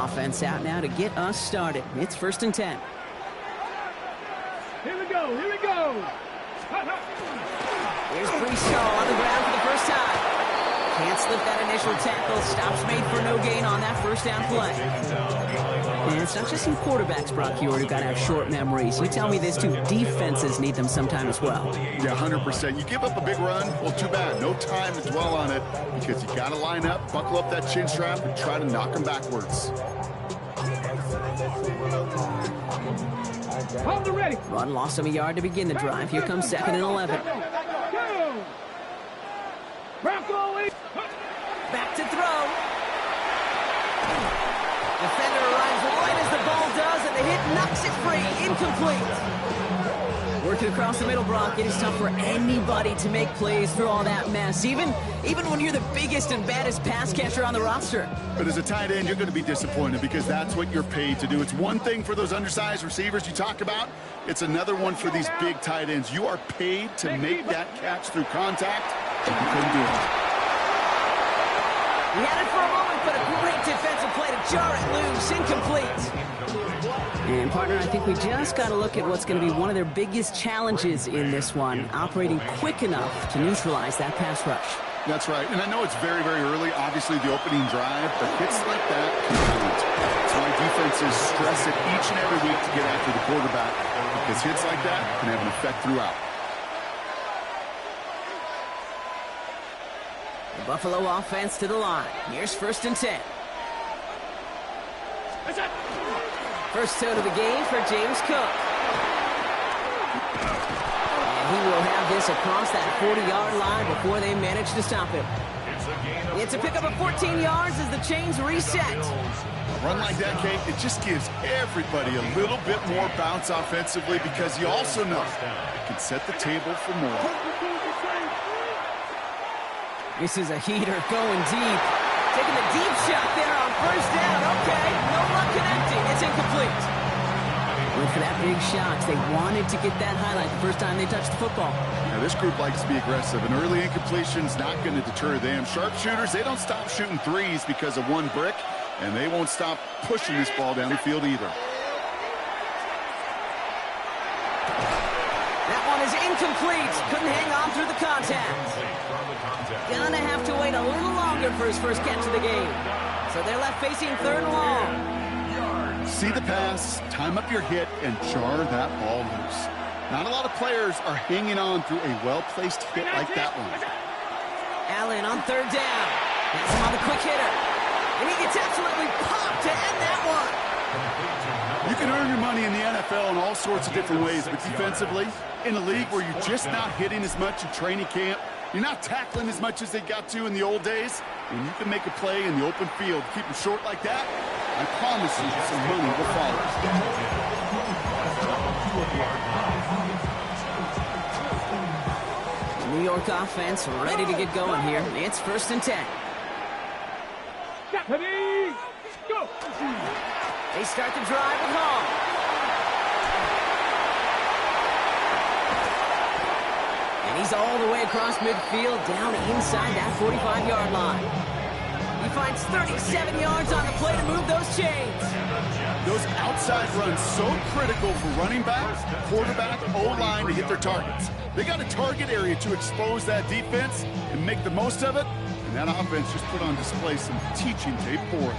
Offense out now to get us started. It's 1st and 10. Here we go, here we go. Here's Brees on the ground for the first time. Can't slip that initial tackle. Stops made for no gain on that first down play. And it's not just some quarterbacks, Brock Huard, who got to have short memories. You tell me this too, defenses need them sometime as well. Yeah, 100%. You give up a big run, well, too bad. No time to dwell on it because you got to line up, buckle up that chin strap, and try to knock them backwards. Hold the ready. Run lost him a yard to begin the drive. Here comes 2nd and 11. Go. Bronco. Back to throw. Defender arrives right as the ball does, and the hit knocks it free. Incomplete. Working across the middle, Brock. It is tough for anybody to make plays through all that mess, even when you're the biggest and baddest pass catcher on the roster. But as a tight end, you're going to be disappointed because that's what you're paid to do. It's one thing for those undersized receivers you talk about. It's another one for these big tight ends. You are paid to make that catch through contact. You couldn't do it. He had it for a moment, but a great defensive play to jar it loose. Incomplete. And, partner, I think we just got to look at what's going to be one of their biggest challenges in this one, operating quick enough to neutralize that pass rush. That's right. And I know it's very, very early, obviously, the opening drive, but hits like that can count. That's why defenses stress it each and every week to get after the quarterback, because hits like that can have an effect throughout. The Buffalo offense to the line. Here's 1st and 10. First toe to the game for James Cook. And he will have this across that 40-yard line before they manage to stop him. It's a pickup of 14 yards as the chains reset. A run like that, Kate, it just gives everybody a little bit more bounce offensively because you also know it can set the table for more. This is a heater going deep. Taking a deep shot there on 1st down. Okay, no luck connecting. It's incomplete. Went for that big shot. They wanted to get that highlight the first time they touched the football. Now, this group likes to be aggressive. An early incompletion's not going to deter them. Sharpshooters, they don't stop shooting threes because of one brick, and they won't stop pushing this ball down the field either. That one is incomplete. Couldn't hang on through the contact. Gonna have to wait a little longer for his first catch of the game. So they're left facing 3rd and long. See the pass, time up your hit, and jar that ball loose. Not a lot of players are hanging on through a well-placed hit like that one. Allen on 3rd down. Has him on the quick hitter. And he gets absolutely popped to end that one. You can earn your money in the NFL in all sorts of different ways, but defensively, in a league where you're just not hitting as much in training camp, you're not tackling as much as they got to in the old days, and you can make a play in the open field, keep them short like that, I promise you some money will follow. The New York offense ready to get going here. It's 1st and 10. Ready, go. They start the drive with Hall. And he's all the way across midfield, down inside that 45-yard line. He finds 37 yards on the play to move those chains. Those outside runs so critical for running backs, quarterback, O-line to hit their targets. They got a target area to expose that defense and make the most of it, and that offense just put on display some teaching tape for it.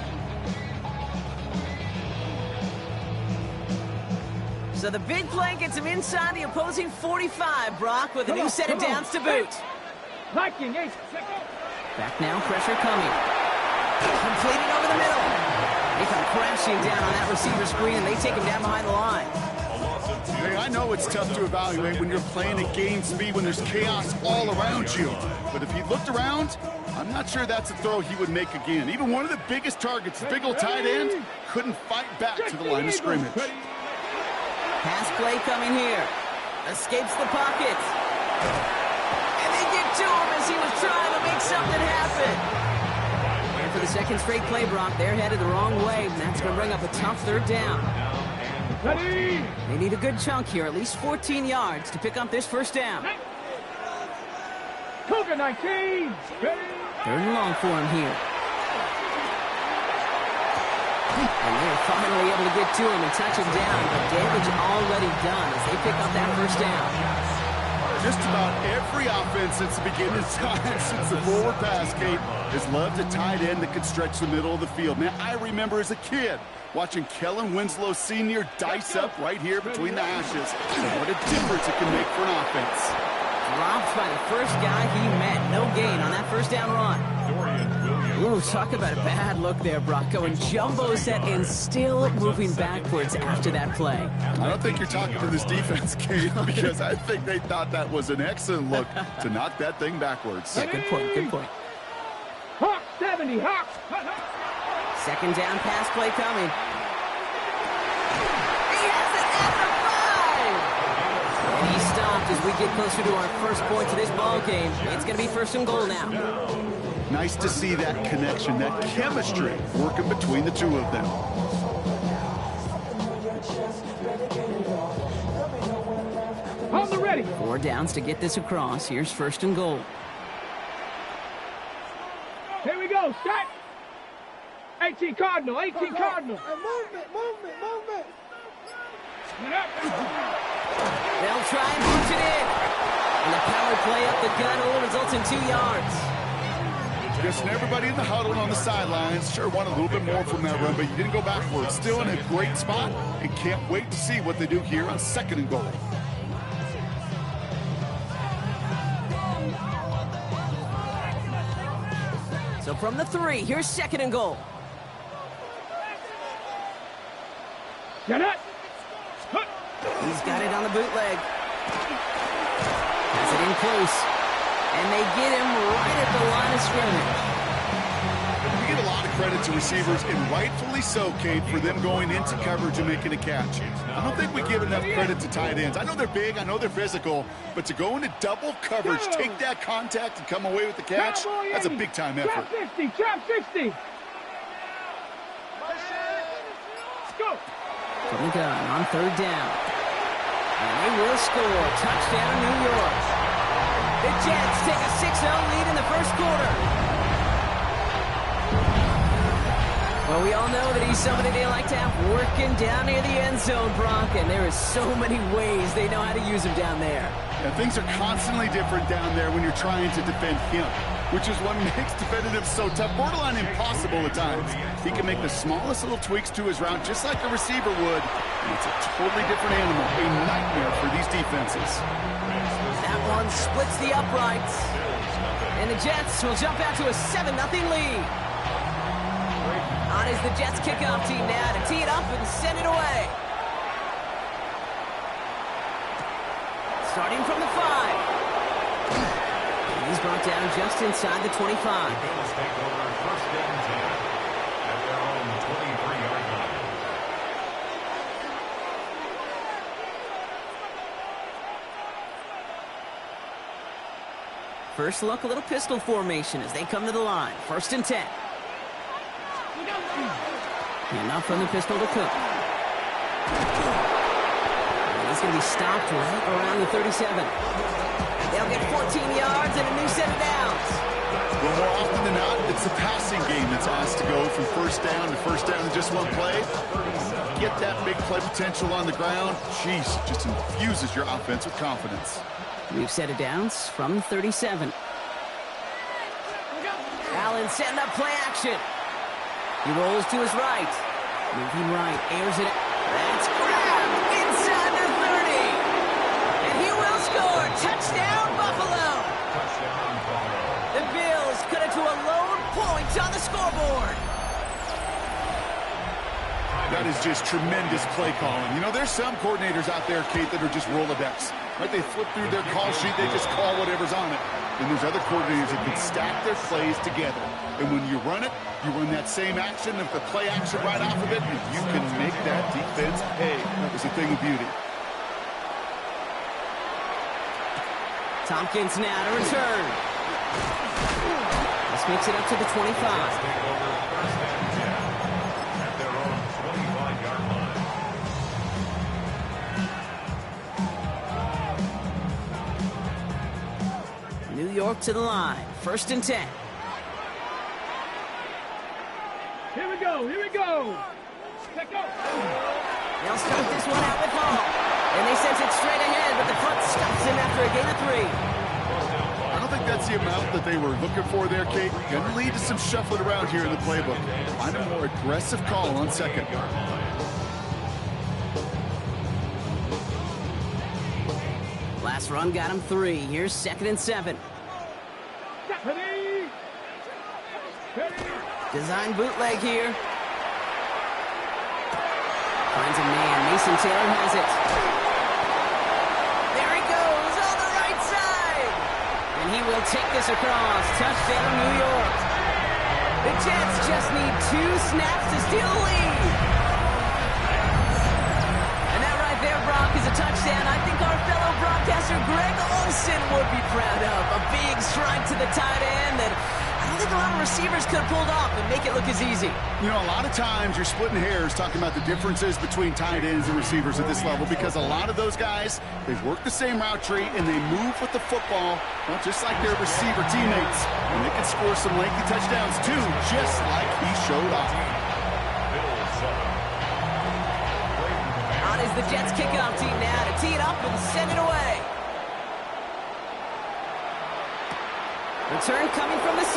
So the big play gets him inside the opposing 45, Brock, with a new set of downs to boot. Viking, 8 seconds. Back now, pressure coming. Completed over the middle. They come crashing down on that receiver screen, and they take him down behind the line. Hey, I know it's tough to evaluate when you're playing at game speed when there's chaos all around you. But if he looked around, I'm not sure that's a throw he would make again. Even one of the biggest targets, the big old tight end, couldn't fight back to the line of scrimmage. Pass play coming here. Escapes the pocket. And they get to him as he was trying to make something happen. And for the second straight play, Brock, they're headed the wrong way, and that's going to bring up a tough 3rd down. Ready. They need a good chunk here, at least 14 yards to pick up this 1st down. Cougar 19. Ready. 3rd and long for him here. And they're finally able to get to him and touch him down, but damage already done as they pick up that first down. Just about every offense since the beginning of time, since the forward pass, Kate, has loved a tight end that can stretch the middle of the field. Man, I remember as a kid watching Kellen Winslow Sr. dice up right here between the hashes. What a difference it can make for an offense. Dropped by the first guy he met. No gain on that first down run. Ooh, talk about a bad look there, Brock. Going jumbo set and still moving backwards after that play. I don't think you're talking to this defense, Kate, because I think they thought that was an excellent look to knock that thing backwards. Yeah, good point, good point. Hawk 70, Hawk. Second down pass play coming. He has it at the 5! And he stopped as we get closer to our first point to this ball game. It's going to be first and goal now. Nice to see that connection, that chemistry working between the two of them. On the ready. 4 downs to get this across. Here's first and goal. Here we go. Start. 18 Cardinal. 18 Cardinal. Movement. They'll try and punch it in. And the power play up the gun only results in 2 yards. Just everybody in the huddle and on the sidelines sure wanted a little bit more from that run, but you didn't go backwards. Still in a great spot and can't wait to see what they do here on second and goal. So from the 3, here's second and goal. Get it. He's got it on the bootleg. Has it in close. And they get him right at the line of scrimmage. We get a lot of credit to receivers, and rightfully so, Kate, for them going into coverage and making a catch. I don't think we give enough credit to tight ends. I know they're big, I know they're physical, but to go into double coverage, take that contact, and come away with the catch, that's a big-time effort. Trap 60. Trap 60. Let's go. From the gun on third down. And they will score. Touchdown, New York. The Jets take a 6-0 lead in the first quarter. Well, we all know that he's somebody they like to have working down near the end zone, Brock, and there is so many ways they know how to use him down there. Yeah, things are constantly different down there when you're trying to defend him, which is what makes defending him so tough, borderline impossible at times. He can make the smallest little tweaks to his route just like a receiver would, and it's a totally different animal, a nightmare for these defenses. That one splits the uprights. And the Jets will jump out to a 7-0 lead. On is the Jets kickoff team now to tee it up and send it away. Starting from the 5. And he's brought down just inside the 25. First look, a little pistol formation as they come to the line. First and 10. And up from the pistol to Cook. And he's going to be stopped right around the 37. They'll get 14 yards and a new set of downs. Well, more often than not, it's the passing game that's asked to go from first down to first down in just one play. Get that big play potential on the ground. Jeez, just infuses your offense with confidence. New set of downs from the 37. Allen setting up play action. He rolls to his right. Moving right, airs it. That's grabbed inside the 30. And he will score. Touchdown, Buffalo. The Bills cut it to a lone point on the scoreboard. That is just tremendous play calling. You know, there's some coordinators out there, Kate, that are just Rolodex. Right? They flip through their call sheet, they just call whatever's on it. And there's other coordinators that can stack their plays together. And when you run it, you run that same action, of the play action right off of it, and you can make that defense pay. It's a thing of beauty. Tompkins now to return. This makes it up to the 25. New York to the line. First and 10. Here we go. Here we go. Let's go. They'll start this one out with ball. And they send it straight ahead, but the front stops him after a gain of 3. I don't think that's the amount that they were looking for there, Kate. Going to lead to some shuffling around here in the playbook. Find a more aggressive call on second. Last run got him 3. Here's 2nd and 7. Ready. Ready. Design bootleg here. Finds a man. Mason Taylor has it. There he goes on the right side. And he will take this across. Touchdown, New York. The Jets just need 2 snaps to steal the lead. And that right there, Brock, is a touchdown. I think our fellow broadcaster Greg Olsen would be proud of. A big strike to the tight end that I don't think a lot of receivers could have pulled off and make it look as easy. You know, a lot of times you're splitting hairs talking about the differences between tight ends and receivers at this level because a lot of those guys, they work the same route tree and they move with the football, well, just like their receiver teammates. And they can score some lengthy touchdowns too, just like he showed off. On is the Jets kickoff team now to tee it up and send it away. Return coming from the 6.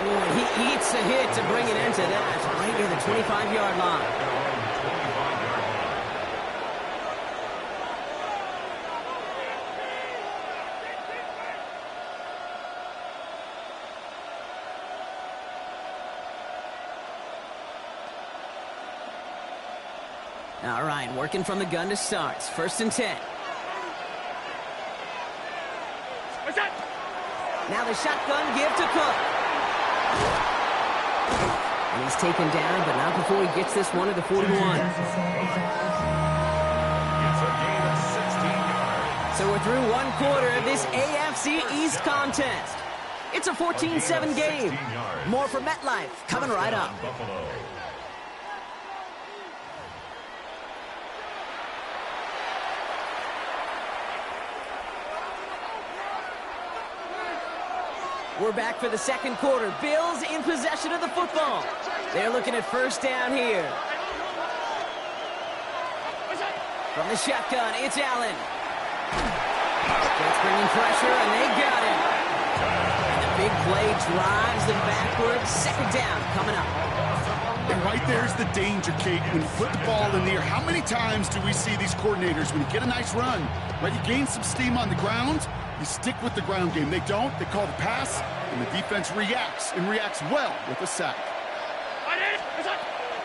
Boy, he eats a hit to bring it into that, right near the 25-yard line. All right, working from the gun to start. 1st and 10. What's that? Now the shotgun give to Cook. And he's taken down, but not before he gets this one to the 41. So we're through 1 quarter of this AFC East contest. It's a 14-7 game. More from MetLife coming right up. We're back for the 2nd quarter. Bills in possession of the football. They're looking at 1st down here. From the shotgun, it's Allen. Jets bringing pressure, and they got him. And the big play drives them backwards. 2nd down coming up. And right there's the danger, Kate. When you put the ball in the air, how many times do we see these coordinators, when you get a nice run, right, you gain some steam on the ground, you stick with the ground game. They don't. They call the pass, and the defense reacts, and reacts well with a sack.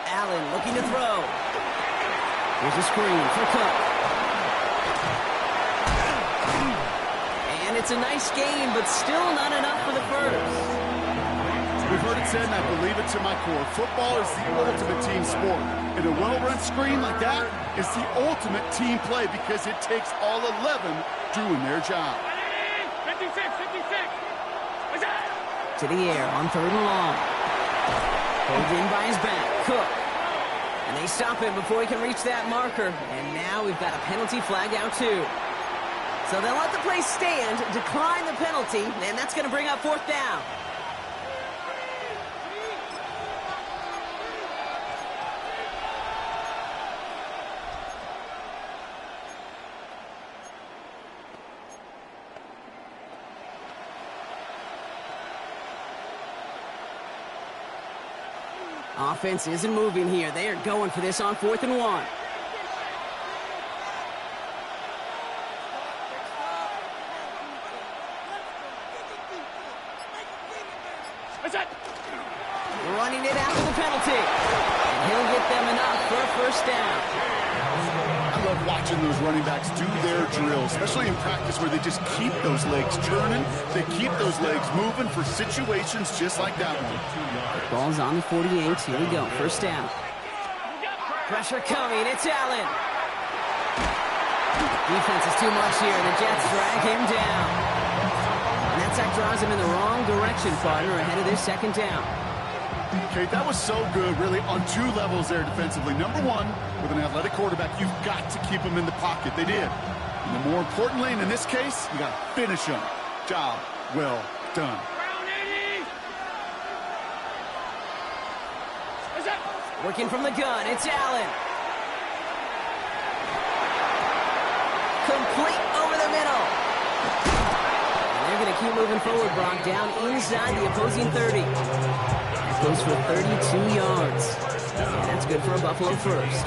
Allen looking to throw. Here's a screen for Cook. And it's a nice game, but still not enough for the first. We've heard it said, and I believe it to my core, football is the ultimate team sport. And a well-run screen like that is the ultimate team play because it takes all 11 doing their job. 56, 56. What's that? To the air on 3rd and long. Pulled in by his back, Cook. And they stop him before he can reach that marker. And now we've got a penalty flag out too. So they'll let the play stand, decline the penalty, and that's going to bring up 4th down. Offense isn't moving here. They are going for this on 4th and 1. What's that? Running it after the penalty. And he'll get them enough for a 1st down. I love watching those running backs do their drill, especially in practice where they just keep those legs turning. They keep those legs moving for situations just like that one. Ball's on the 48. Here we go. 1st down. Pressure coming. It's Allen. Defense is too much here. The Jets drag him down. And that sack draws him in the wrong direction, partner, ahead of this 2nd down. Okay, that was so good, really, on 2 levels there defensively. Number 1, with an athletic quarterback, you've got to keep him in the pocket. They did. And then more importantly, and in this case, you got to finish him. Job well done. Working from the gun, it's Allen. Complete over the middle. And they're going to keep moving forward, Brock, down inside the opposing 30. That goes for 32 yards. And that's good for a Buffalo first.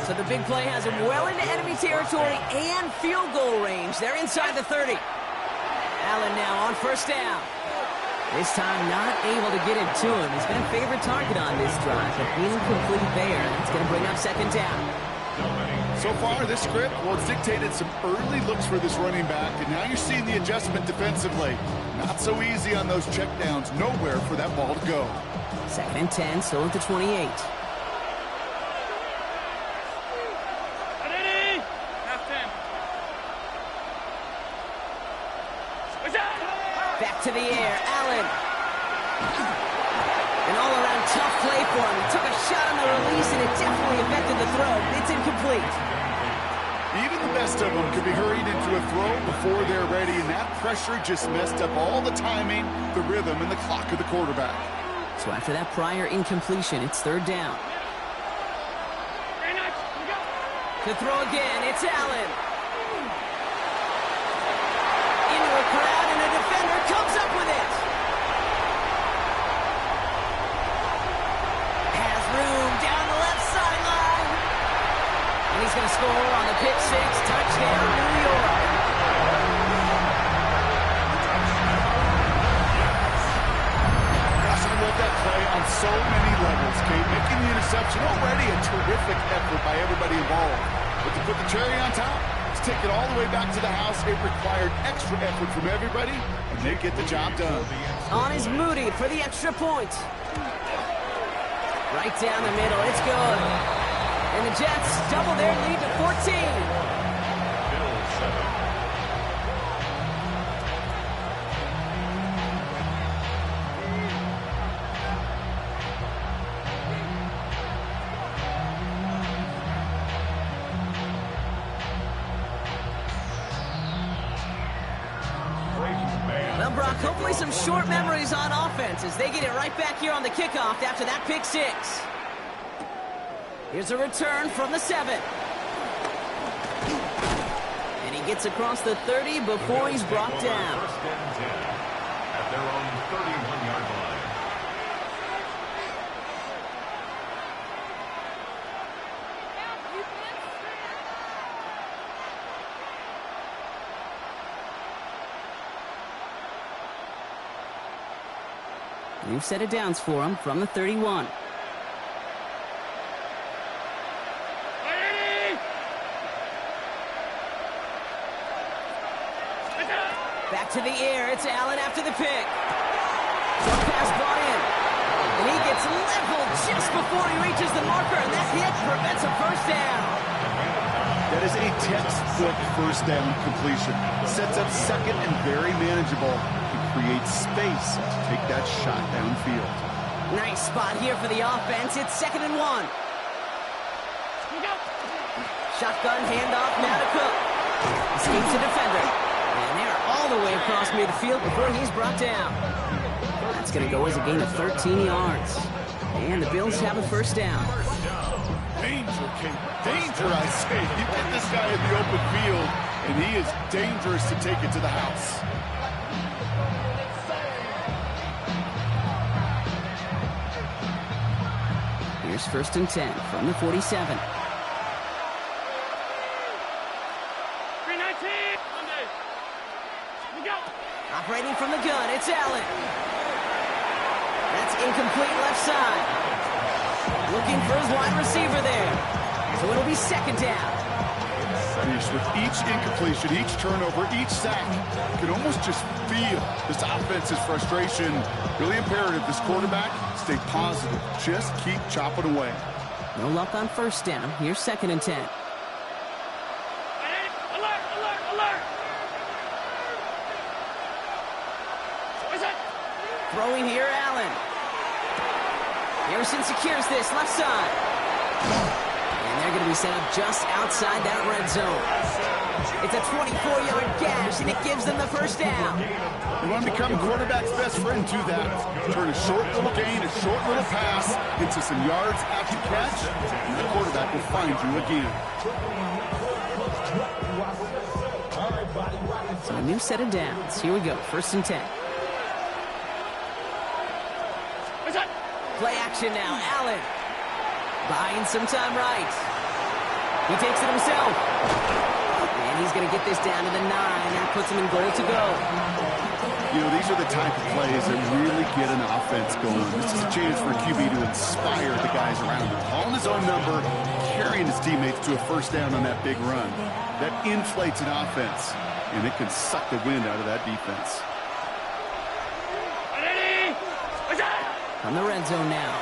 So the big play has him well into enemy territory and field goal range. They're inside the 30. Allen now on first down. This time not able to get it to him. He's been a favorite target on this drive, but incomplete there. It's going to bring up second down. So far, this script, well, it's dictated some early looks for this running back, and now you're seeing the adjustment defensively. Not so easy on those checkdowns. Nowhere for that ball to go. Second and 10, still at the 28. Back to the air, Allen. An all-around tough play for him. He took a shot on the release, and it definitely affected the throw. It's incomplete. Even the best of them could be hurried into a throw before they're ready, and that pressure just messed up all the timing, the rhythm, and the clock of the quarterback. So after that prior incompletion, it's third down. To throw again, it's Allen. Into a crowd, and a defender comes up with it. Has room down the left sideline. And he's going to score on the pick six. Touchdown, New York. Gosh, I love that play on so many levels, Kate. Making the interception already a terrific effort by everybody involved. But to put the cherry on top, to take it all the way back to the house, it required extra effort from everybody, and they get the job done. On is Moody for the extra point. Right down the middle, it's good. And the Jets double their lead to 14. Well, Brock, hopefully some short memories on offense as they get it right back here on the kickoff after that pick six. Here's a return from the 7. And he gets across the 30 before he's brought down. At their own 31-yard line. New set of downs for him from the 31. Back to the air. It's Allen after the pick. Short pass brought in. And he gets leveled just before he reaches the marker, and that hit prevents a first down. That is a textbook first down completion. Sets up second and very manageable. Creates space to take that shot downfield. Nice spot here for the offense. It's 2nd and 1. Shotgun handoff now to Cook. Escapes the defender. And they're all the way across midfield before he's brought down. That's going to go as a gain of 13 yards. And the Bills have a first down. Danger, Kate. Danger, I say. You get this guy in the open field, and he is dangerous to take it to the house. Here's 1st and 10 from the 47. Operating from the gun, it's Allen. That's incomplete left side. Looking for his wide receiver there. So it'll be 2nd down. With each incompletion, each turnover, each sack, you can almost just feel this offense's frustration. Really imperative, this quarterback, stay positive. Just keep chopping away. No luck on first down. Here's 2nd and 10. Throwing here, Allen. Harrison secures this left side. And they're going to be set up just outside that red zone. It's a 24-yard gash, and it gives them the first down. You want to become a quarterback's best friend, do that. Turn a short little gain, a short little pass into some yards after catch, and the quarterback will find you again. So a new set of downs. Here we go, 1st and 10. Play action now, Allen. Buying some time right. He takes it himself. And he's going to get this down to the 9. That puts him in goal to go. You know, these are the type of plays that really get an offense going. This is a chance for a QB to inspire the guys around him. Calling his own number, carrying his teammates to a first down on that big run. That inflates an offense, and it can suck the wind out of that defense. From the red zone now.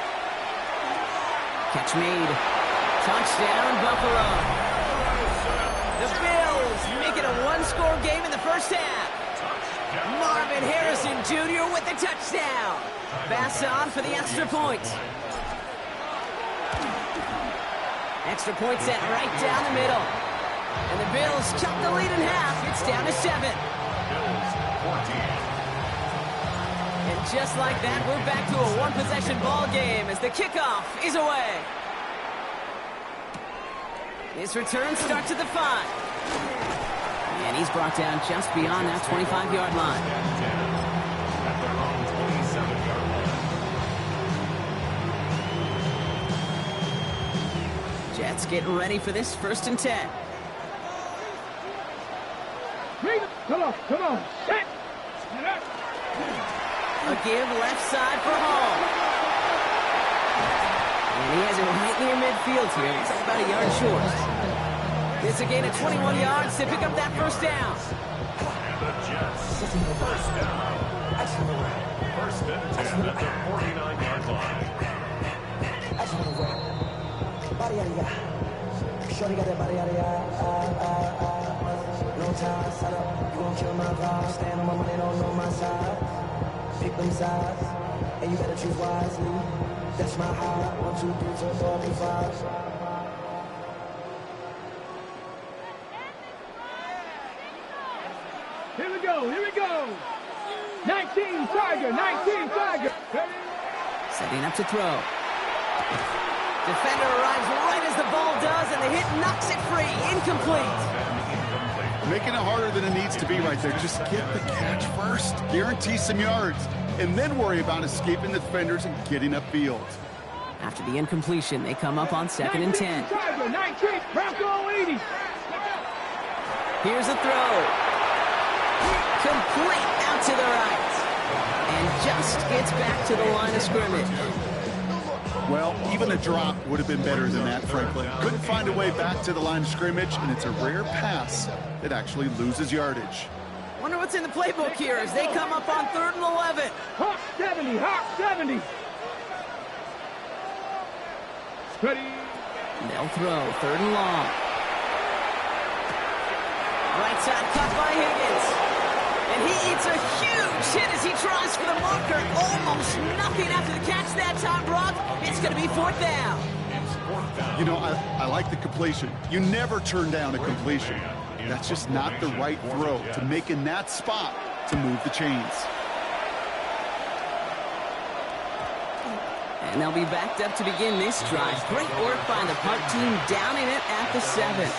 Catch made. Touchdown, Buffalo. The Bills make it a one-score game in the first half. Marvin Harrison Jr. with the touchdown. Pass on for the extra point. Extra point set right down the middle. And the Bills chop the lead in half. It's down to 7. And just like that, we're back to a one-possession ball game as the kickoff is away. This return starts at the 5. And he's brought down just beyond that 25-yard line. At their own 27-yard line. Jets getting ready for this 1st and 10. Come on, set. A give left side for Hall. And he has it right near midfield here. It's about a yard short. It's a gain of 21 yards to pick up that first down. And the Jets, first down. First and 10 at their 49-yard line. Shorty got that body out of no time, set up, you gon' kill my vibe. Stand on my money, don't know my side. Pick them sides, and you better choose wisely. That's my high. 1, 2, 3, 4, 5. Here we go. 19 Tiger. Setting up to throw. Defender arrives right as the ball does, and the hit knocks it free. Incomplete. Making it harder than it needs to be right there. Just get the catch first. Guarantee some yards. And then worry about escaping the defenders and getting upfield. After the incompletion, they come up on 2nd and 10. Tiger, 19, Bronco 80. Here's a throw. Complete out to the right. And just gets back to the line of scrimmage. Well, even a drop would have been better than that, frankly. Couldn't find a way back to the line of scrimmage, and it's a rare pass that actually loses yardage. Wonder what's in the playbook here as they come up on 3rd and 11. Hawk 70. Ready. They'll throw 3rd and long. Right side cut by Higgins. And he eats a huge hit as he tries for the marker. Almost nothing after the catch that time, Brock. It's going to be 4th down. You know, I like the completion. You never turn down a completion. That's just not the right throw to make in that spot to move the chains. And they'll be backed up to begin this drive. Great work by the punt team, downing it at the 7.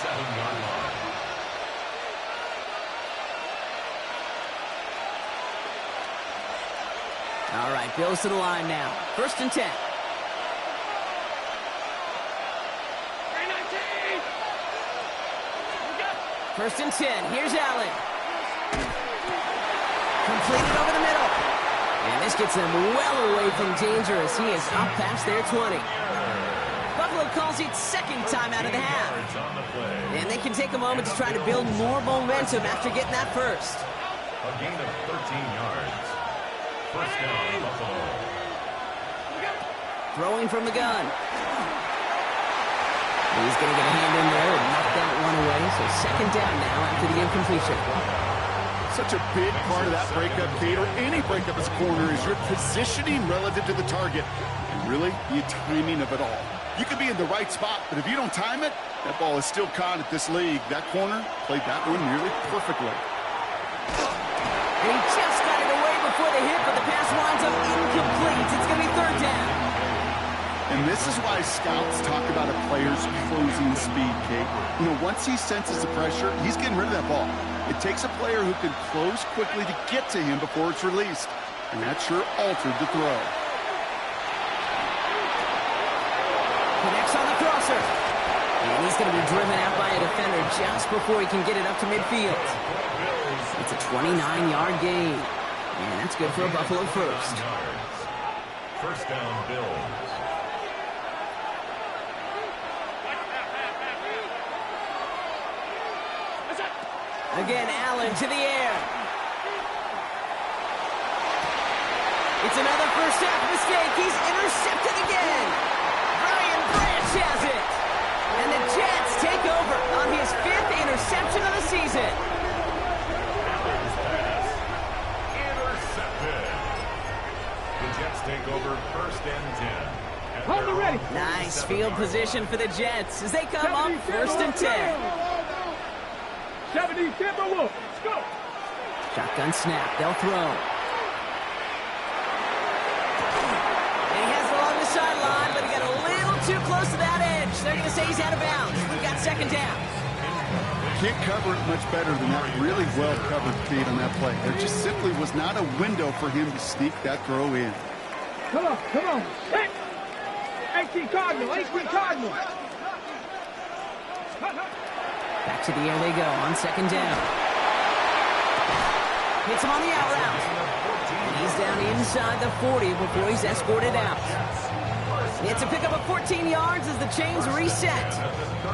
All right, Bills to the line now. 1st and 10. First and 10. Here's Allen. Completed over the middle. And this gets them well away from danger as he is up past their 20. Buffalo calls it 2nd time out of the half. And they can take a moment to try to build more momentum after getting that first. A gain of 13 yards. First down, Buffalo. Throwing from the gun. He's going to get a hand in there and knock that one away. So 2nd down now after the incompletion. Such a big part of that breakup, Kate, or any breakup as a corner, is your positioning relative to the target. And really, the timing of it all. You could be in the right spot, but if you don't time it, that ball is still caught at this league. That corner played that one nearly perfectly. And he just got it away before the hit, but the pass winds up incomplete. It's going to be third down. And this is why scouts talk about a player's closing speed, Kate. You know, once he senses the pressure, he's getting rid of that ball. It takes a player who can close quickly to get to him before it's released. And that sure altered the throw. Connects on the crosser. And he's going to be driven out by a defender just before he can get it up to midfield. It's a 29-yard gain. And that's good for a Buffalo first. First down, Bills. Again, Allen to the air. It's another first half mistake. He's intercepted again. Brian Branch has it. And the Jets take over on his 5th interception of the season. Allen's pass. Intercepted. The Jets take over first and 10. Hold it ready. Nice field position for the Jets as they come up first and 10. 70 Timberwolves. Let's go. Shotgun snap. They'll throw. And he has it along the sideline, but he got a little too close to that edge. They're going to say he's out of bounds. We've got second down. Can't cover it much better than that really well-covered feed on that play. There just simply was not a window for him to sneak that throw in. Come on, come on. Hit. 18 Cardinal, 18 Cardinal. Back to the air they go on second down. Hits him on the out route. And he's down inside the 40 before he's escorted out. It's a pickup of 14 yards as the chains reset.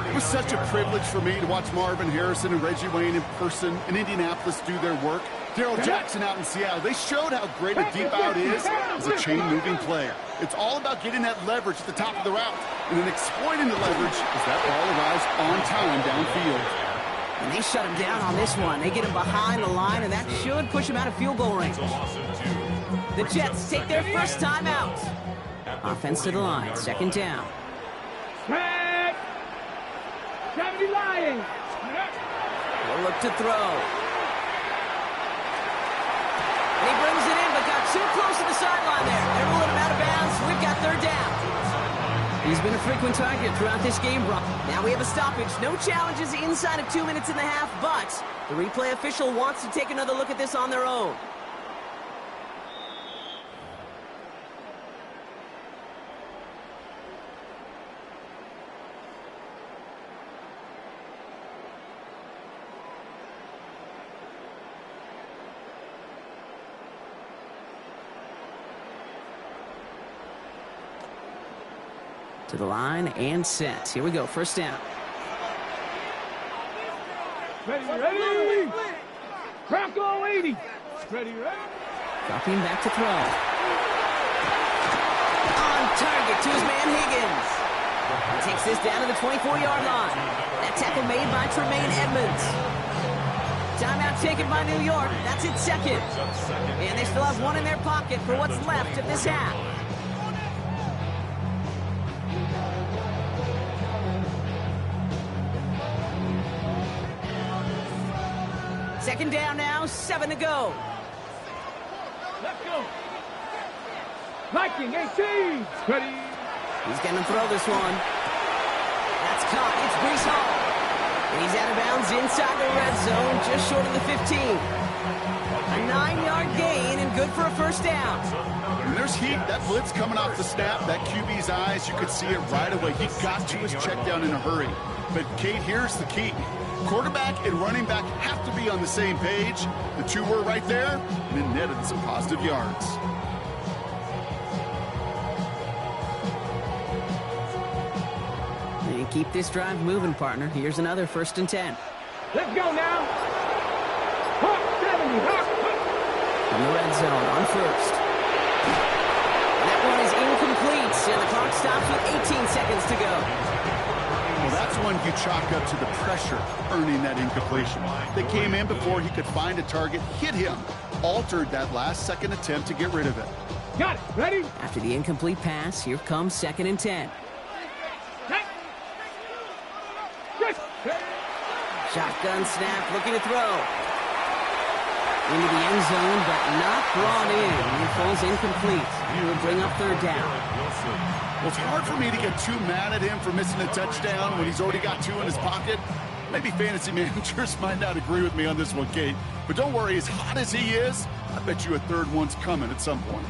It was such a privilege for me to watch Marvin Harrison and Reggie Wayne in person in Indianapolis do their work. Darrell Jackson out in Seattle, they showed how great a deep out is as a chain-moving player. It's all about getting that leverage at the top of the route and then exploiting the leverage as that ball arrives on time downfield. And they shut him down on this one. They get him behind the line, and that should push him out of field goal range. The Jets take their first time out. Offense to the line, second down. Back. 70 Lions. We'll look to throw. And he brings it in, but got too close to the sideline there. They're ruling him out of bounds. We've got third down. He's been a frequent target throughout this game, Brock. Now we have a stoppage. No challenges inside of 2 minutes and a half, but the replay official wants to take another look at this on their own. To the line and set. Here we go, first down. Ready, ready. Bronco 80. Ready, ready. Dropping back to throw. On target to his man Higgins. He takes this down to the 24-yard line. That tackle made by Tremaine Edmonds. Timeout taken by New York. That's its second. And they still have one in their pocket for what's left of this half. Second down now, 7 to go. Let's go. Viking 18. Ready. He's going to throw this one. That's caught. It's Breece Hall. And he's out of bounds inside the red zone, just short of the 15. A 9-yard gain and good for a first down. And there's heat. That blitz coming off the snap, that QB's eyes, you could see it right away. He got to his check down in a hurry. But, Kate, here's the key. Quarterback and running back have to be on the same page. The two were right there, and it netted some positive yards. And keep this drive moving, partner. Here's another first and 10. Let's go now. Hawk 70. Hawk. From the red zone on first. That one is incomplete, and the clock stops with 18 seconds to go. Well, that's one you chalk up to the pressure earning that incompletion. They came in before he could find a target, hit him, altered that last-second attempt to get rid of it. Got it. Ready? After the incomplete pass, here comes second and 10. Shotgun snap, looking to throw. Into the end zone, but not brought in. It falls incomplete. He will bring up third down. Well, it's hard for me to get too mad at him for missing a touchdown when he's already got two in his pocket. Maybe fantasy managers might not agree with me on this one, Kate. But don't worry, as hot as he is, I bet you a third one's coming at some point.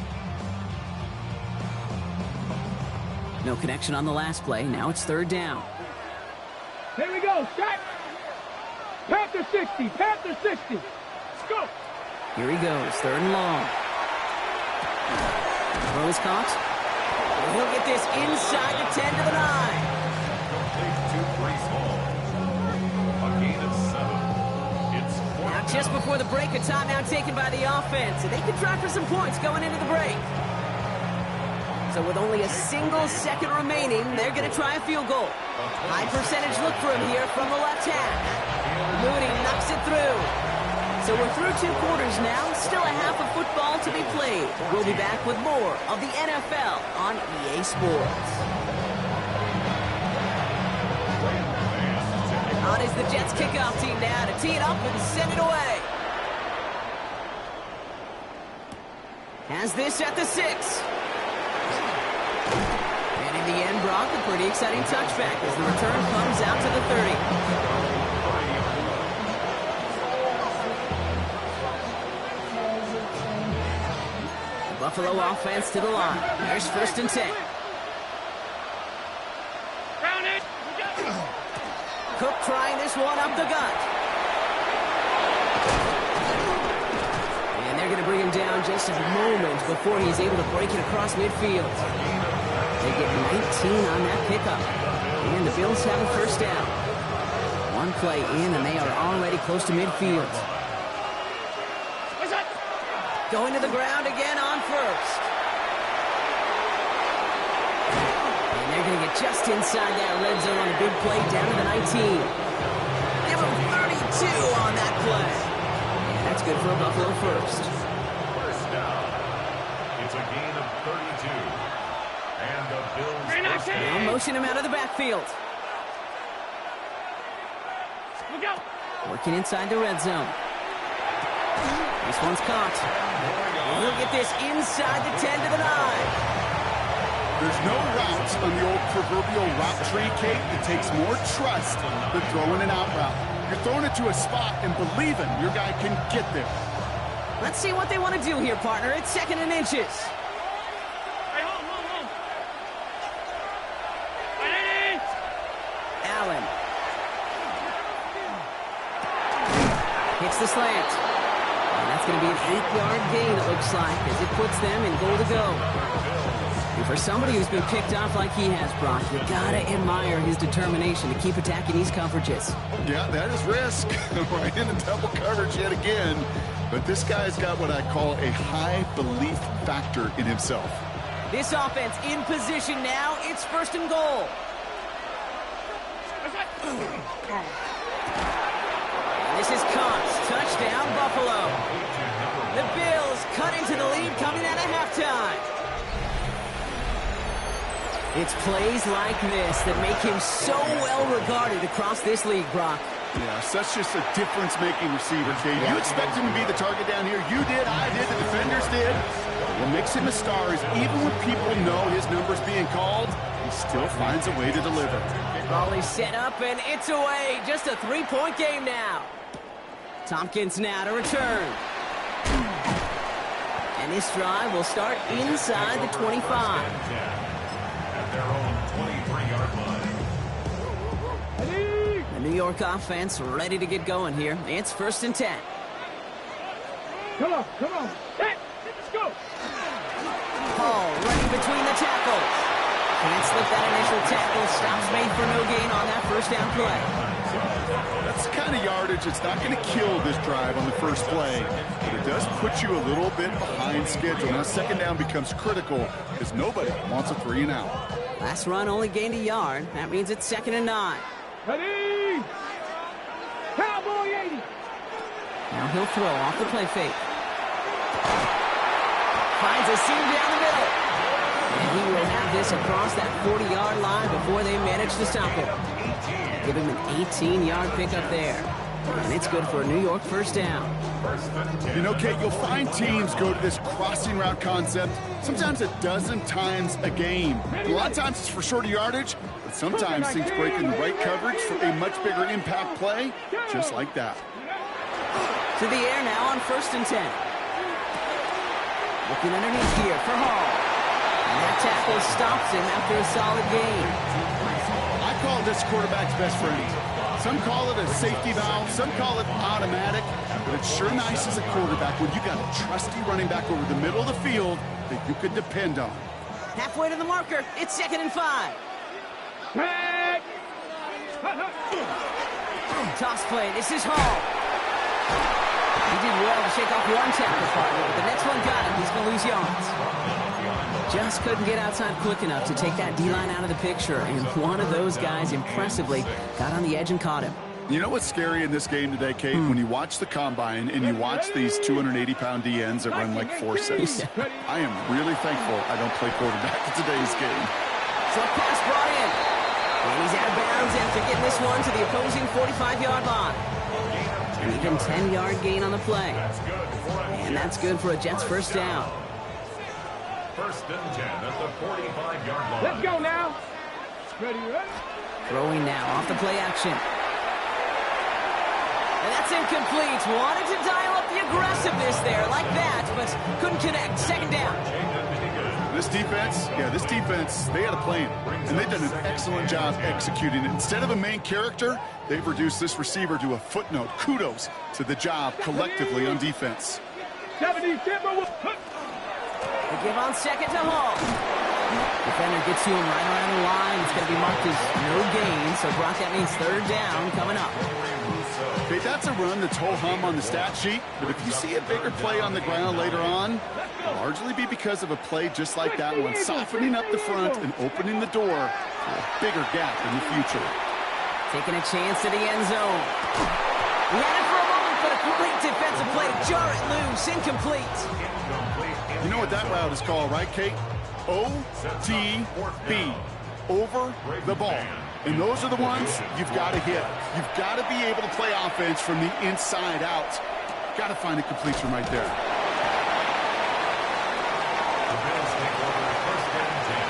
No connection on the last play. Now it's third down. Here we go. Set. Panther 60. Panther 60. Let's go. Here he goes. Third and long. Throw is caught. He'll get this inside the 10 to the 9. A gain of 7. It's Now just before the break, a timeout taken by the offense. And they can try for some points going into the break. So with only a single second remaining, they're going to try a field goal. High percentage look for him here from the left hand. Mooney knocks it through. So we're through 2 quarters now. Still a half of football to be played. We'll be back with more of the NFL on EA Sports. On is the Jets kickoff team now to tee it up and send it away. Has this at the 6. And in the end, Brock, a pretty exciting touchback as the return comes out to the 30. Buffalo offense to the line. There's first and 10. Down it. Cook trying this one up the gut. And they're going to bring him down just a moment before he's able to break it across midfield. They get 19 on that pickup. And the Bills have a first down. One play in, and they are already close to midfield. Going to the ground again on first. And they're going to get just inside that red zone on a big play down to the 19. Give him 32 on that play. And that's good for a Buffalo first. First down. It's a gain of 32. And the Bills first down. Now motion him out of the backfield. Look out. Working inside the red zone. This one's caught. And he'll get this inside the 10 to the 9. There's no routes on the old proverbial route tree, Kate. It takes more trust than throwing an out route. You're throwing it to a spot and believing your guy can get there. Let's see what they want to do here, partner. It's 2nd and inches. Hey, hold. Hey, Allen. Hits the slant. And that's going to be an 8-yard gain, it looks like, as it puts them in goal to go. And for somebody who's been picked off like he has, Brock, you got to admire his determination to keep attacking these coverages. Yeah, that is risk. We're in a double coverage yet again. But this guy's got what I call a high belief factor in himself. This offense in position now. It's 1st and goal. And this is caught. Touchdown, Buffalo. The Bills cut into the lead coming out of halftime. It's plays like this that make him so well regarded across this league, Brock. Yeah, such just a difference-making receiver, Kate. You expect him to be the target down here. You did, I did, the defenders did. What makes him a star is even when people know his number's being called, he still finds a way to deliver. Ball is set up, and it's away. Just a 3-point game now. Tompkins now to return. And this drive will start inside the 25. At their own 23-yard line. The New York offense ready to get going here. It's 1st and 10. Come on. Hey, let's go. Hall running between the tackles. Can't slip that initial tackle. Stops made for no gain on that first down play. That's the kind of yardage that's not going to kill this drive on the first play, but it does put you a little bit behind schedule. Now, 2nd down becomes critical because nobody wants a 3 and out. Last run only gained a yard. That means it's 2nd and 9. Ready. Cowboy 80. Now he'll throw off the play fake. Finds a seam down the middle. And he will have this across that 40-yard line before they manage to stop him. Give him an 18-yard pickup there. And it's good for a New York first down. You know, Kate, you'll find teams go to this crossing route concept sometimes a dozen times a game. A lot of times it's for shorter yardage, but sometimes things break in the right coverage for a much bigger impact play, just like that. To the air now on 1st and 10. Looking underneath here for Hall. And that tackle stops him after a solid gain. I call this quarterback's best friend. Some call it a safety valve, some call it automatic, but it's sure nice as a quarterback when you got a trusty running back over the middle of the field that you could depend on. Halfway to the marker, it's 2nd and 5. Tag! Toss play, this is Hall. He did well to shake off one tackle partner, but the next one got him. He's going to lose yards. Just couldn't get outside quick enough to take that D-line out of the picture, and one of those guys impressively got on the edge and caught him. You know what's scary in this game today, Kate? When you watch the combine and you watch these 280-pound DNs that run like 4.6. I am really thankful I don't play quarterback in today's game. Short pass brought in. And he's out of bounds after getting this one to the opposing 45-yard line. An even 10-yard gain on the play. And that's good for a Jets first down. 1st and 10 at the 45-yard line. Let's go now. Ready? Throwing now off the play action. And that's incomplete. Wanted to dial up the aggressiveness there like that, but couldn't connect. 2nd down. This defense, they had a plan, and they've done an excellent job executing it. Instead of a main character, they've reduced this receiver to a footnote. Kudos to the job collectively on defense. 70 Timber. They give on 2nd to Hall. Defender gets to him right around the line. It's going to be marked as no gain, so Brock, that means 3rd down coming up. Okay, that's a run that's ho-hum on the stat sheet, but if you see a bigger play on the ground later on, it'll largely be because of a play just like that one, softening up the front and opening the door for a bigger gap in the future. Taking a chance to the end zone. He had it for a moment, but a great defensive play to jar it loose, incomplete. You know what that route is called, right, Kate? OTB, over the ball. And those are the ones you've got to hit. You've got to be able to play offense from the inside out. Got to find a completion right there. The Bills take over 1st and 10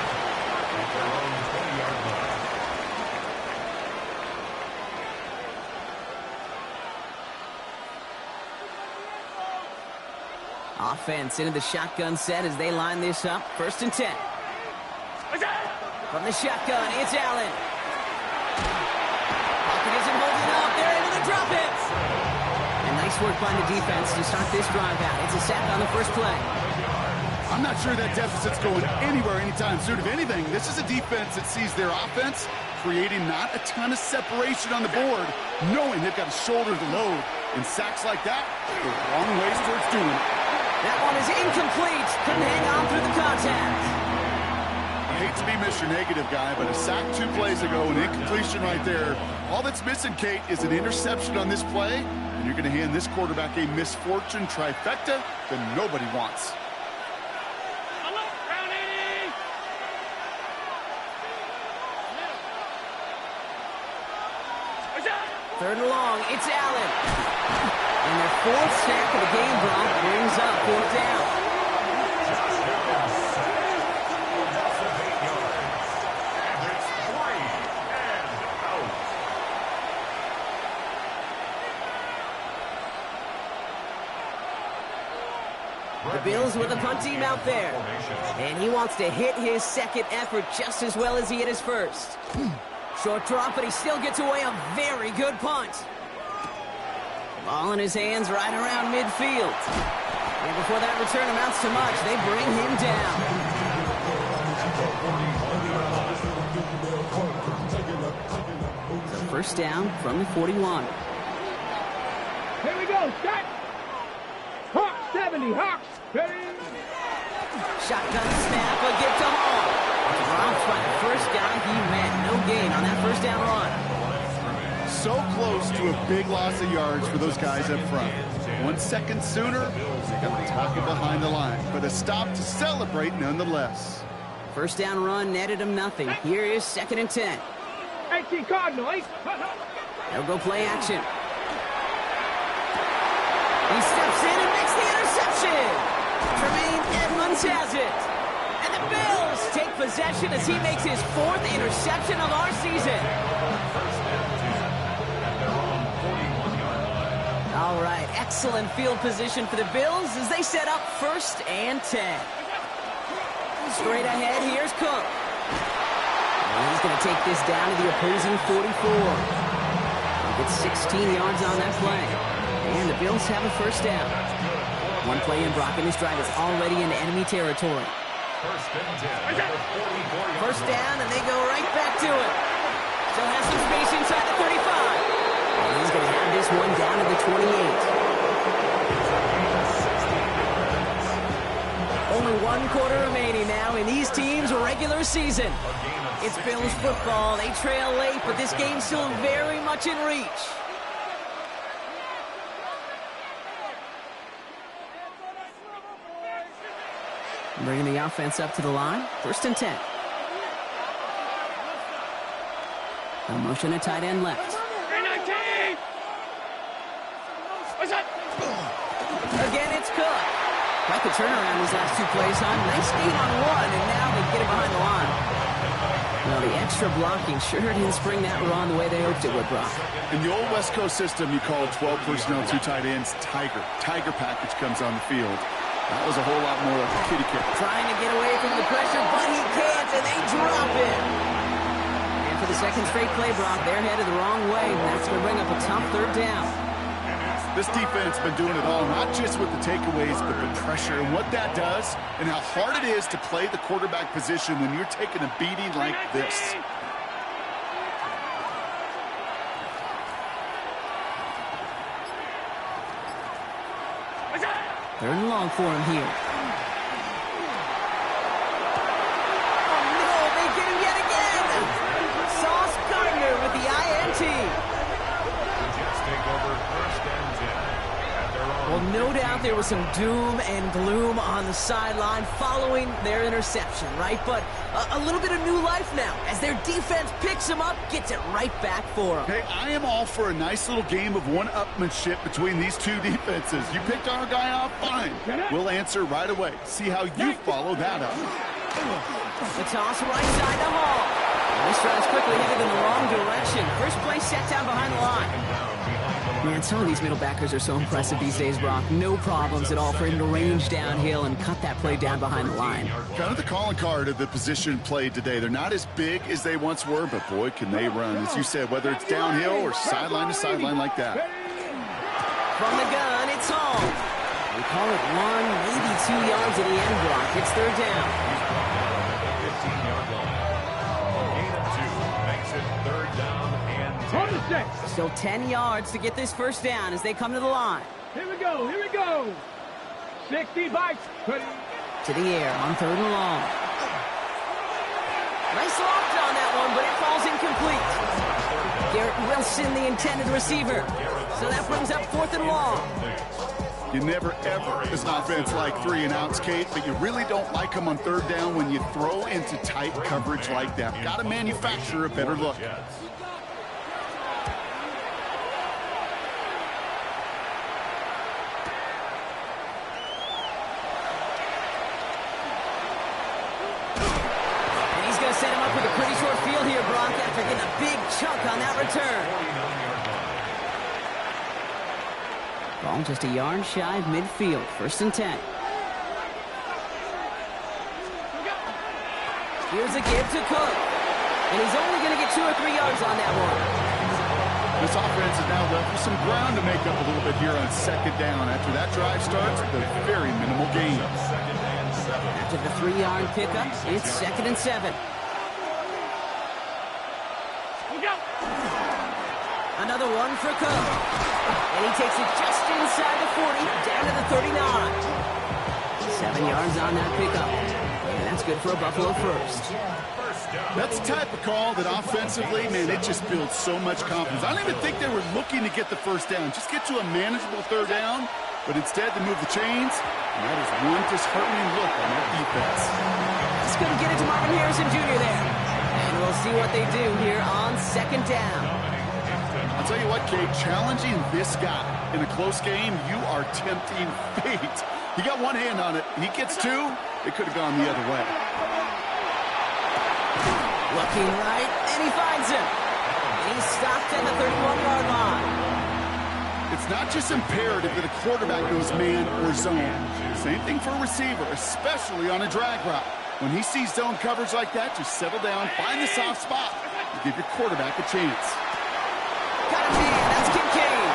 at their own 20-yard line. Offense into the shotgun set as they line this up. 1st and 10. From the shotgun, it's Allen. Pocket isn't holding up. They're able to drop it. And nice work by the defense to start this drive out. It's a sack on the first play. I'm not sure that deficit's going anywhere anytime soon. If anything, this is a defense that sees their offense creating not a ton of separation on the board, knowing they've got to shoulder the load. And sacks like that go long ways towards doing it. That one is incomplete. Couldn't hang on through the contact. I hate to be Mr. Negative guy, but a sack 2 plays ago, an incompletion right there. All that's missing, Kate, is an interception on this play, and you're going to hand this quarterback a misfortune trifecta that nobody wants. Third and long, it's Allen. And their 4th sack of the game, Brock, brings up 4th down. The Bills with a punt team out there. And he wants to hit his 2nd effort just as well as he hit his 1st. Short drop, but he still gets away a very good punt. Ball in his hands right around midfield. And before that return amounts to much, they bring him down. So 1st down from the 41. Here we go, start. Hawk 70, Hawks, ready? Shotgun snap, a get to Hall. Dropped by the first guy he met. No gain on that 1st down run. So close to a big loss of yards for those guys up front. 1 second sooner, they got the tackle behind the line. But a stop to celebrate nonetheless. First down run netted him nothing. Here is 2nd and 10. 18 Cardinal, 8. They'll go play action. He steps in and makes the interception. Tremaine Edmonds has it. And the Bills take possession as he makes his 4th interception of our season. All right, excellent field position for the Bills as they set up 1st and 10. Straight ahead, here's Cook. And he's going to take this down to the opposing 44. He gets 16 yards on that play. And the Bills have a 1st down. One play in, Brock, and this drive is already in enemy territory. 1st down, and they go right back to it. Still has some space inside the 35. And he's going to have this one down to the 28. Only 1 quarter remaining now in these teams' regular season. It's Bills football. They trail late, but this game's still very much in reach. Bringing the offense up to the line. 1st and 10. A motion at tight end left. Again, it's Cook. Quite the turnaround these last 2 plays, huh? Nice gain on 1, and now they get it behind the line. Well, the extra blocking sure didn't spring that run the way they hoped it would, Brock. In the old West Coast system, you call 12 personnel, 2 tight ends, Tiger. Tiger package comes on the field. That was a whole lot more like a kitty cat. Trying to get away from the pressure, but he can't, and they drop it. And for the 2nd straight play, Brock, they're headed the wrong way, and that's going to bring up a tough 3rd down. This defense has been doing it all, not just with the takeaways, but the pressure and what that does and how hard it is to play the quarterback position when you're taking a beating like this. 3rd and long for him here. Oh, no, they get him yet again. Sauce Gardner with the INT. Jets take over 1st and 10. Well, no doubt there was some doom and gloom on the sideline following their interception, right? But a little bit of new life now as their defense picks them up, gets it right back for them. Hey, I am all for a nice little game of one-upmanship between these 2 defenses. You picked our guy off, fine. We'll answer right away. See how you follow that up. The toss right side to Hall. This drive's quickly headed in the wrong direction. First play set down behind the line. Man, some of these middle backers are so impressive these days, Brock. No problems at all for him to range downhill and cut that play down behind the line. Kind of the calling card of the position played today. They're not as big as they once were, but boy, can they run. As you said, whether it's downhill or sideline to sideline like that. From the gun, it's Hall. We call it 1, maybe 2 yards at the end, Brock. It's 3rd down. 15-yard line. Gain of 2 makes it 3rd down and 10. Still 10 yards to get this 1st down as they come to the line. Here we go, here we go. 60 bites. To the air on 3rd and long. Nice loft on that one, but it falls incomplete. Garrett Wilson, the intended receiver. So that brings up 4th and long. You never, ever, as an offense, like 3-and-outs, Kate, but you really don't like them on 3rd down when you throw into tight coverage like that. Got to manufacture a better look. Set him up with a pretty short field here, Brock, after getting a big chunk on that return. Ball just a yard shy of midfield. 1st and 10. Here's a give to Cook. And he's only going to get 2 or 3 yards on that one. This offense is now left with some ground to make up a little bit here on 2nd down. After that drive starts, the very minimal gain. After the 3-yard pickup, it's 2nd and 7. Another one for Cook. And he takes it just inside the 40, down to the 39. 7 yards on that pickup. And that's good for a Buffalo 1st. That's the type of call that offensively, man, it just builds so much confidence. I don't even think they were looking to get the 1st down. Just get to a manageable 3rd down. But instead, they move the chains. And that is one disheartening look on that defense. Just couldn't get it to Marvin Harrison Jr. there. And we'll see what they do here on second down. I'll tell you what, Kate, challenging this guy in a close game, you are tempting fate. He got one hand on it. He gets two. It could have gone the other way. Looking right, and he finds him. He's stopped at the 31-yard line. It's not just imperative that a quarterback goes man or zone. Same thing for a receiver, especially on a drag route. When he sees zone coverage like that, just settle down, find the soft spot, and give your quarterback a chance. Got a man, that's Kincaid.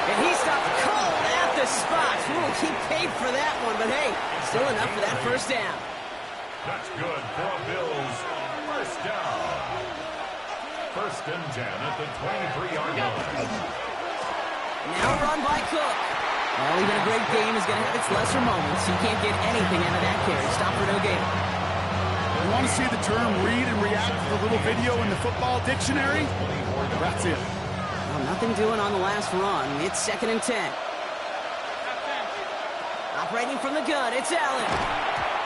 And he stopped cold at the spot. Ooh, he paid for that one, but hey, still enough for that first down. That's good for a Bills first down. First and 10 at the 23-yard line. Now run by Cook. Well, even a great game is going to have its lesser moments. You can't get anything out of that carry. Stop for no gain. You want to see the term read and react to the little video in the football dictionary? That's it. Well, nothing doing on the last run. It's second and 10. Operating from the gun, it's Allen.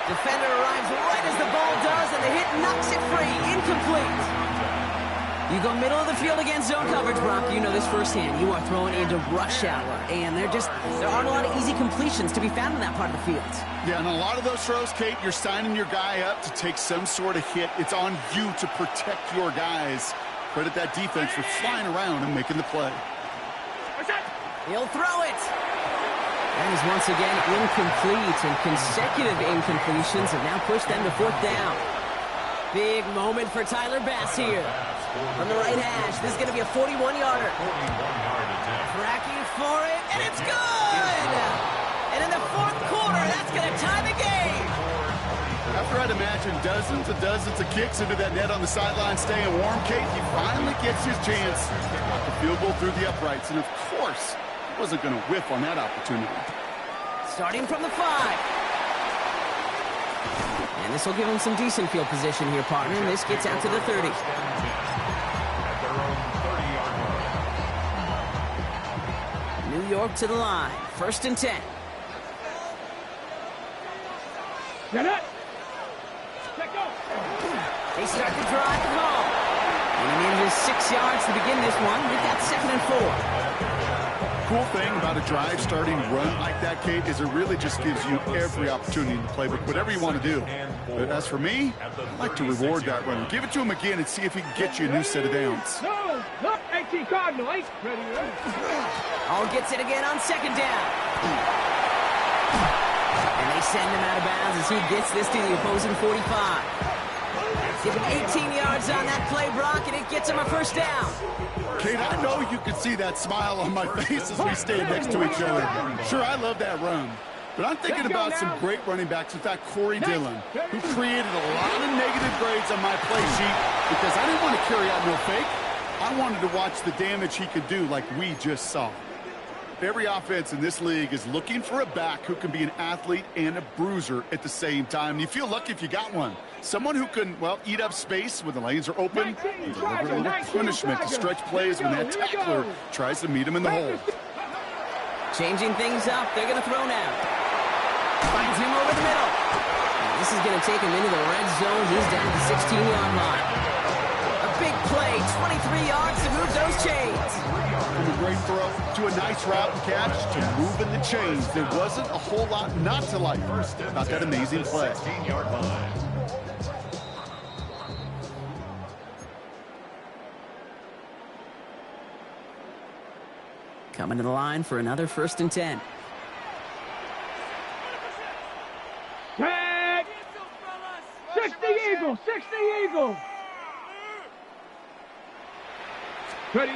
Defender arrives right as the ball does, and the hit knocks it free. Incomplete. You go middle of the field against zone coverage, Brock. You know this firsthand. You are throwing into rush hour, and there aren't a lot of easy completions to be found in that part of the field. Yeah, and a lot of those throws, Kate, you're signing your guy up to take some sort of hit. It's on you to protect your guys. Credit that defense for flying around and making the play. He'll throw it. That is once again incomplete, and consecutive incompletions have now pushed them to fourth down. Big moment for Tyler Bass here. From the right hash, this is going to be a 41-yarder. Tracking for it, and it's good! And in the fourth quarter, that's going to tie the game. After I'd imagine dozens and dozens of kicks into that net on the sideline staying warm, Kate, he finally gets his chance. Got the field goal through the uprights, and of course, he wasn't going to whiff on that opportunity. Starting from the 5. And this will give him some decent field position here, partner. And this gets out to the 30. New York to the line. First and 10. Get it. Check go. They start the drive home. And he needed just 6 yards to begin this one. They've got second and 4. Cool thing about a drive starting run like that, Kate, is it really just gives you every opportunity to play with whatever you want to do. But as for me, I like to reward that runner. Give it to him again and see if he can get you a new set of downs. No, look, 18 Cardinal, ready. All gets it again on second down. And they send him out of bounds as he gets this to the opposing 45. Give him 18 yards on that play, Brock, and it gets him a first down. Kate, I know you can see that smile on my face as we stand next to each other. Sure, I love that run. But I'm thinking about some great running backs with that Corey Dillon, who created a lot of negative grades on my play sheet because I didn't want to carry out no fake. I wanted to watch the damage he could do like we just saw. Every offense in this league is looking for a back who can be an athlete and a bruiser at the same time. And you feel lucky if you got one. Someone who can, well, eat up space when the lanes are open and deliver a little punishment to stretch plays when that tackler tries to meet him in the hole. Changing things up. They're going to throw now. Finds him over the middle. This is going to take him into the red zone. He's down to the 16-yard line. A big play, 23 yards to move those chains. From a great throw to a nice route and catch to moving the chains. There wasn't a whole lot not to like about that amazing play. 16-yard line. Coming to the line for another first and 10. Tag. 60 Eagle, 60 Eagle. Ready.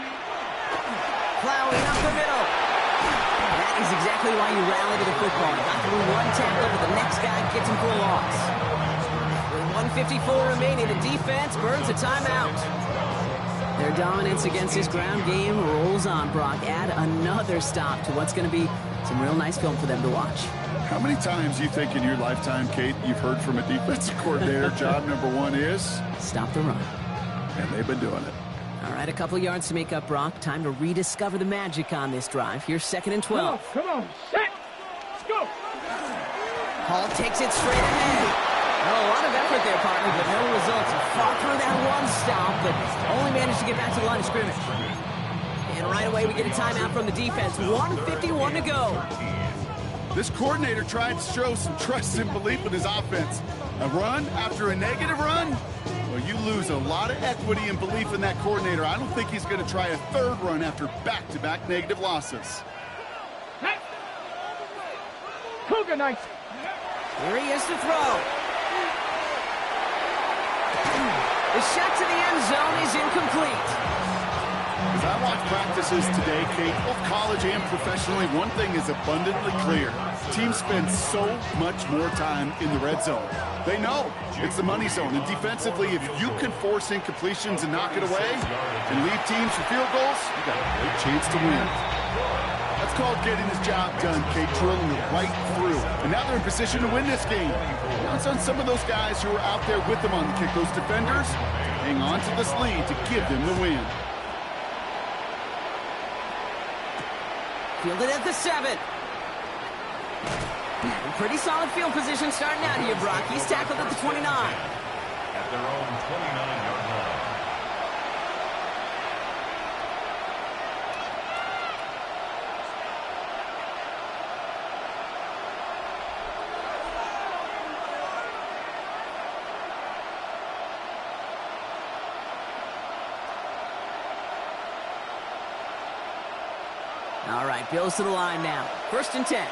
Plowing up the middle. That is exactly why you rally to the football. Got through one tackle, but the next guy gets him for a loss. With 1:54 remaining, the defense burns a timeout. Their dominance against this ground game rolls on, Brock. Add another stop to what's going to be some real nice film for them to watch. How many times do you think in your lifetime, Kate, you've heard from a defensive coordinator, job number one is? Stop the run. And they've been doing it. All right, a couple yards to make up, Brock. Time to rediscover the magic on this drive. Here's second and 12. Come on, set. Let's go. Hall takes it straight ahead. Oh, a lot of effort there, partner, but no results. Fought through that one stop, but only managed to get back to the line of scrimmage. And right away, we get a timeout from the defense. 1:51 to go. This coordinator tried to show some trust and belief in his offense. A run after a negative run? Well, you lose a lot of equity and belief in that coordinator. I don't think he's going to try a third run after back-to-back negative losses. Cougar Knights. Here he is to throw. The shot to the end zone is incomplete. As I watch practices today, Kate, both college and professionally, one thing is abundantly clear. Teams spend so much more time in the red zone. They know it's the money zone. And defensively, if you can force incompletions and knock it away and leave teams for field goals, you got a great chance to win. That's called getting his job done, Kate, drilling it right through. And now they're in position to win this game. Now it's on some of those guys who are out there with them on the kick, those defenders, to hang on to this lead to give them the win. Fielded at the 7. Pretty solid field position starting out here, Brock. He's tackled at the 29. At their own 29-yard line. All right, Bills to the line now. 1st and 10.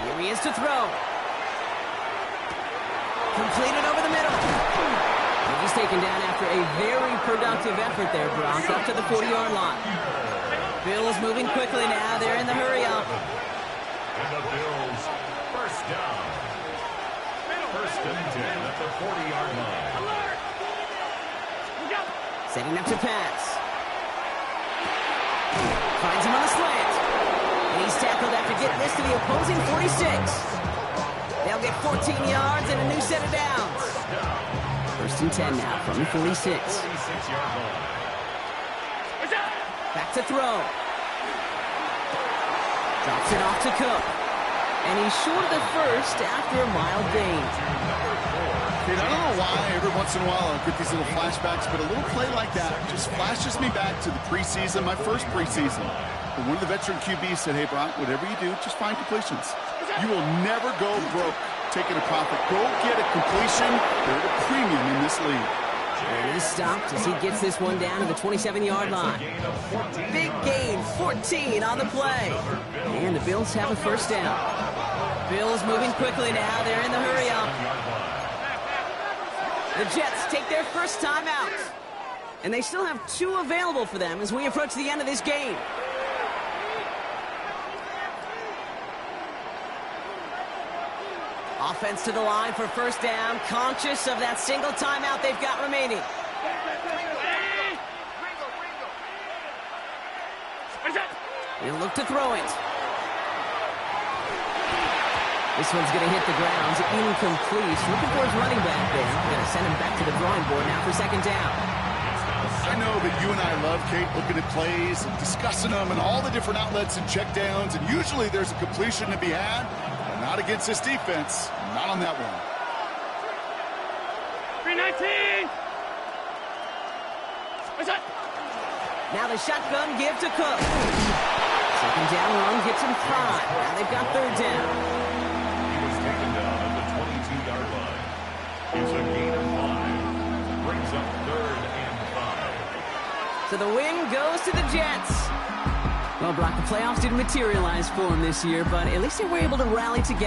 Here he is to throw. Completed over the middle. He's taken down after a very productive effort there, Brock, up to the 40-yard line. Bills moving quickly now. They're in the hurry-up. And the Bills, 1st down. 1st and 10 at the 40-yard line. Setting up to pass. Finds him on the slant. And he's tackled after getting this to the opposing 46. They'll get 14 yards and a new set of downs. 1st and 10 now from the 46. 46-yard line. Back to throw. Drops it off to Cook. And he's short of the first after a mild gain. Kate, I don't know why every once in a while I'll get these little flashbacks, but a little play like that just flashes me back to the preseason, my first preseason. And one of the veteran QBs said, hey, Brock, whatever you do, just find completions. You will never go broke taking a profit. Go get a completion. They're at a premium in this league. And he's stopped as he gets this one down to the 27-yard line. Big gain, 14 on the play. And the Bills have a 1st down. Bills moving quickly now. They're in the hurry-up. The Jets take their first time out. And they still have 2 available for them as we approach the end of this game. Offense to the line for 1st down, conscious of that single timeout they've got remaining. He'll look to throw it. This one's going to hit the ground. Incomplete. Looking for his running back there. Going to send him back to the drawing board now for 2nd down. I know that you and I love, Kate, looking at plays and discussing them and all the different outlets and checkdowns, and usually there's a completion to be had. Not against this defense. Not on that one. 319. Now the shotgun give to Cook. 2nd down run gets him 5. Now they've got 3rd down. He was taken down at the 22-yard line. It's a gain of 5. Brings up 3rd and 5. So the win goes to the Jets. Well, Brock, the playoffs didn't materialize for them this year, but at least they were able to rally together.